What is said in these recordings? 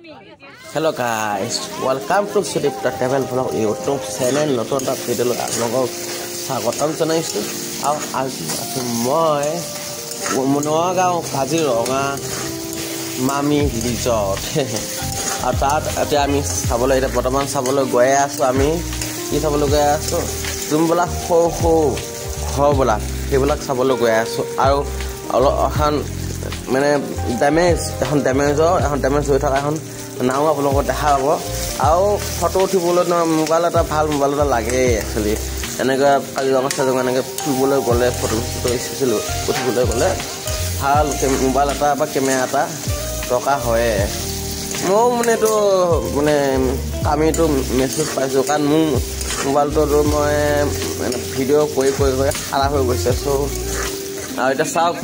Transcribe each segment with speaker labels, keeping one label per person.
Speaker 1: Hello guys, welcome to Sudipta Travel Vlog YouTube channel. নতুন এটা video আপোনালোকক স্বাগতম জনাইছো। আৰু আজি আছো মই মনোৱাগাঁও কাজিৰঙা মামি ৰিজৰ্ট। আৰু তাত এতিয়া আমি চাবলৈ এতিয়া বৰ্তমান চাবলৈ গৈ আছো। আমি কি চাবলৈ গৈ আছো? যোনবিলাক সৰু ঘৰবিলাক সেইবিলাক চাবলৈ গৈ আছো। আৰু অলপ এখন মানে ডেমেজ হৈ থকা এখন নাও আপোনালোকক দেখা পাব। আৰু ফটো উঠিবলৈ মোবাইল এটা ভাল মোবাইল এটা লাগে একচুৱেলি। এনেকৈ কাজিৰঙা এনেকৈ ফুৰিবলৈ গ'লে ফটো উঠিবলৈ গ'লে ভাল মোবাইল এটা বা কেমেৰা এটা দৰকাৰ হয়। ময়ো মানে এইটো মানে কামিটো মেছেজ পাইছোঁ, কাৰণ মোৰ মোবাইলটোতো মই ভিডিঅ' কৰি খাৰাপ হৈ গৈছে। চ' আৰু এতিয়া চাওক,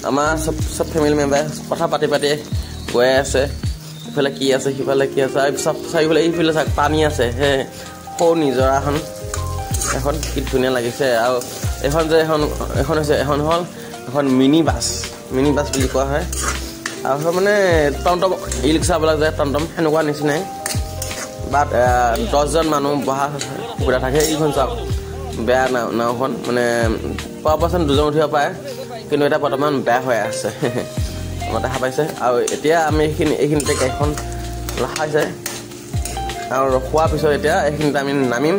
Speaker 1: আমাৰ চব ফেমিলি মেম্বাৰ কথা পাতি গৈ আছে। ইফালে কি আছে সিফালে কি আছে, আৰু চব চাৰিফালে এইফালে চাওক পানী আছে। সৰু নিজৰাখন এখন কি ধুনীয়া লাগিছে। আৰু এখন হ'ল এখন মিনি বাছ বুলি কোৱা হয়। আৰু মানে টমটম ই ৰিক্সাবিলাক যায় টমটম সেনেকুৱা নিচিনাই, বাট 10জন মানুহ বহা সুবিধা থাকে। এইখন চাওক বেয়া নাওখন, মানে পৰা পাৰ্চেণ্ট 2জন উঠিব পাৰে, কিন্তু এটা বৰ্তমান বেয়া হৈ আছে মই দেখা পাইছে। আৰু এতিয়া আমি এইখিনিতে গাড়ীখন ৰখাইছে, আৰু ৰখোৱাৰ পিছত এতিয়া এইখিনিতে আমি নামিম।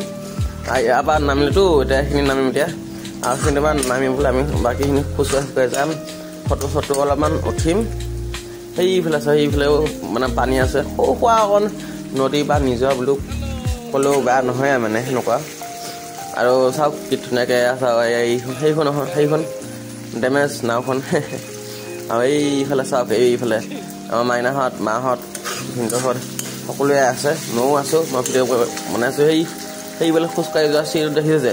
Speaker 1: ইয়াৰ পৰা নামিলেতো এতিয়া এইখিনি নামিম এতিয়া, আৰু সেইখিনিৰ পৰা নামিম বোলে আমি বাকীখিনি খোজকাঢ়ি যাম, ফটো অলপমান উঠিম। সেইফালেও মানে পানী আছে, সৰু সুৰা অকণ নদী বা নিজৰ বুলি ক'লেও বেয়া নহয় মানে সেনেকুৱা। আৰু চাওক কি ধুনীয়াকৈ সেইখন ডেমেজ নাওখন। আৰু এইফালে চাওক, এইফালে আমাৰ মাইনাহঁত মাহঁত ভিনদেউহঁত সকলোৱে আছে, ময়ো আছোঁ। মই ভিডিঅ' বনাইছোঁ। সেইফালে খোজকাঢ়ি যোৱা চিৰিটো দেখিছে যে,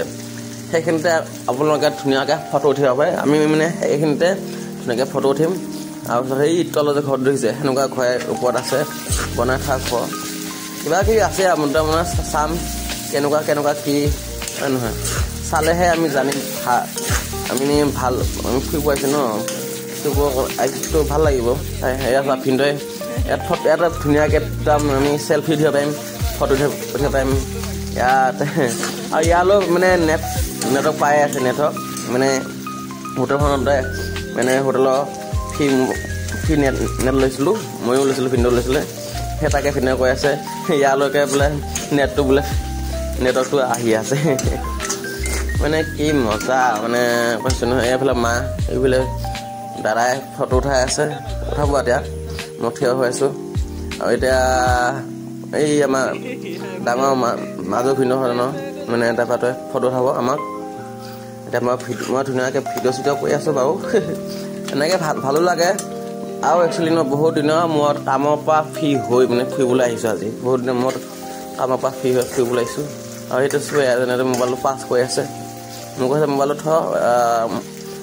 Speaker 1: সেইখিনিতে আপোনালোকে ধুনীয়াকৈ ফটো উঠিব পাৰে। আমি মানে সেইখিনিতে ধুনীয়াকৈ ফটো উঠিম। আৰু সেই তলত যে ঘৰত দেখিছে, সেনেকুৱা ঘৰে ওপৰত আছে বনাই থোৱা ঘৰ, কিবা কিবি আছে। মানে চাম কেনেকুৱা কি হয় নহয়, চালেহে আমি জানিম। আমি ফুৰিব আহিছোঁ ন, ফুৰিব ভাল লাগিব। সেয়া চোৱা ভিনদেউৱে ইয়াত ধুনীয়াকৈ আমি চেল্ফি উঠিব পাৰিম, ফটো উঠিব পাৰিম ইয়াত। আৰু ইয়ালৈ মানে নেটৱৰ্ক পাই আছে। নেটৱৰ্ক মানে হোটেলখনতে মানে হোটেলৰ ফ্ৰী নেট লৈছিলোঁ, ময়ো লৈছিলোঁ, ভিনদেউ লৈছিলে। সেই তাকে ভিনদেউ কৈ আছে ইয়ালৈকে বোলে নেটৱৰ্কটো আহি আছে। মানে কি মজা, মানে কৈছোঁ নহয়। এইফালে মা, এইফালে দাদাই ফটো উঠাই আছে, উঠাব এতিয়া। মই থিয় হৈ আছোঁ। আৰু এতিয়া এই আমাৰ ডাঙৰ মাজৰ ভিনদেউহঁতৰ মানে তাৰপৰা ফটো উঠাব আমাক। এতিয়া মই ধুনীয়াকৈ ভিডিঅ' কৰি আছোঁ বাৰু। এনেকৈ ভালো লাগে। আৰু একচুৱেলি বহুত দিনৰ মূৰত কামৰ পৰা ফ্ৰী হৈ মানে ফুৰিবলৈ আহিছোঁ আজি। বহুত দিনৰ মূৰত কামৰ পৰা ফ্ৰী হৈ ফুৰিবলৈ আহিছোঁ। আৰু সেইটো এজনে মোবাইলটো পাছ কৰি আছে, মোক কৈছে মোবাইলত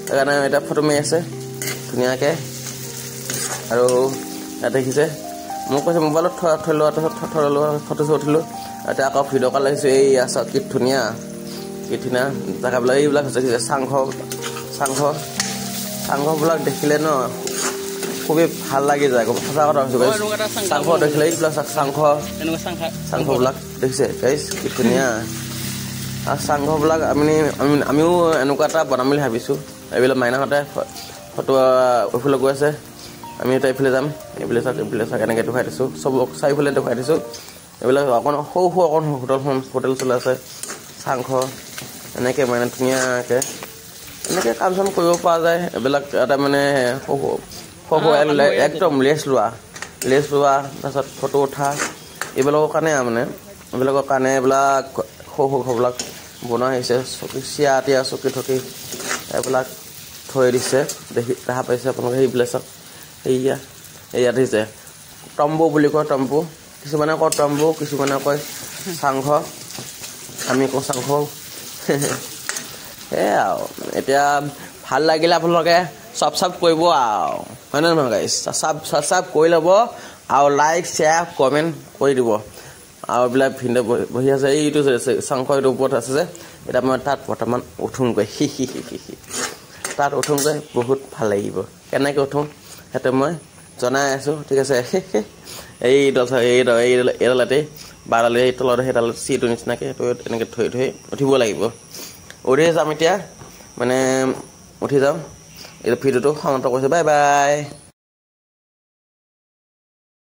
Speaker 1: সেইকাৰণে এতিয়া ফটো মাৰি আছে ধুনীয়াকৈ। আৰু ইয়াত দেখিছে মোক কৈছে মোবাইলত থৈ লোৱা, তাৰপিছত থৈ লোৱা, ফটো উঠিলোঁ। এতিয়া আকৌ ভিডিঅ' কল আহিছোঁ। এই আছে কি ধুনীয়া জেগাবিলাক। এইবিলাক দেখিছে চাংঘবিলাক দেখিলে ন খুবেই ভাল লাগি যায়। সঁচা কথা কৈছোঁ গাইছ, চাংঘ দেখিলে এইবিলাক চাংঘবিলাক দেখিছে গাইছ কি ধুনীয়া। আৰু চাংঘবিলাক আমিও এনেকুৱা এটা বনাম বুলি ভাবিছোঁ। এইবিলাক মাইনাহঁতে ফটো এইফালে গৈ আছে, আমি এতিয়া এইফালে যাম। এইফালে চাওক এনেকৈ দেখুৱাই দিছোঁ, চবক চাৰিফালে দেখুৱাই দিছোঁ। এইবিলাক অকণ সৰু হোটেল চলাই আছে, চাংঘ এনেকৈ মানে ধুনীয়াকৈ এনেকৈ কাম চাম কৰিব পৰা যায়। এইবিলাক এটা মানে সৰু একদম লেজ লোৱা তাৰপিছত ফটো উঠা এইবিলাকৰ কাৰণে এইবিলাক সৰু ঘৰবিলাক বনোৱা হৈছে। চিৰা তিয়া চকী থকী এইবিলাক থৈ দিছে, দেখা পাইছে আপোনালোকে। সেইবিলাক চাওক, ইয়াত দিছে তম্বু বুলি কয়। তম্বু কিছুমানে কয় তম্বু, কিছুমানে কয় চাংঘ, আমি কওঁ চাংঘ। সেয়াই আৰু এতিয়া ভাল লাগিলে আপোনালোকে ছাবস্ক্ৰাইব কৰিব আৰু, হয় নে নহয় গাইছ? ছাবস্ক্ৰাইব কৰি ল'ব আৰু লাইক শ্বেয়াৰ কমেণ্ট কৰি দিব। আৰু এইবিলাক ভিনদেউ বহি আছে, এইটো চাংঘ এইটো ওপৰত আছে যে। এতিয়া মই তাত বৰ্তমান উঠোঁগৈ, তাত উঠোঁগৈ, বহুত ভাল লাগিব। কেনেকৈ উঠোঁ সেইটো মই জনাই আছোঁ ঠিক আছে এইডালতে বাৰডালে এই তলত সেইডাল চিটো নিচিনাকৈ সেইটো এনেকৈ থৈ উঠিব লাগিব উঠি যাম এতিয়া মানে উঠি যাম এই ভিডিঅ'টো সমাপ্ত কৰিছোঁ বাই বাই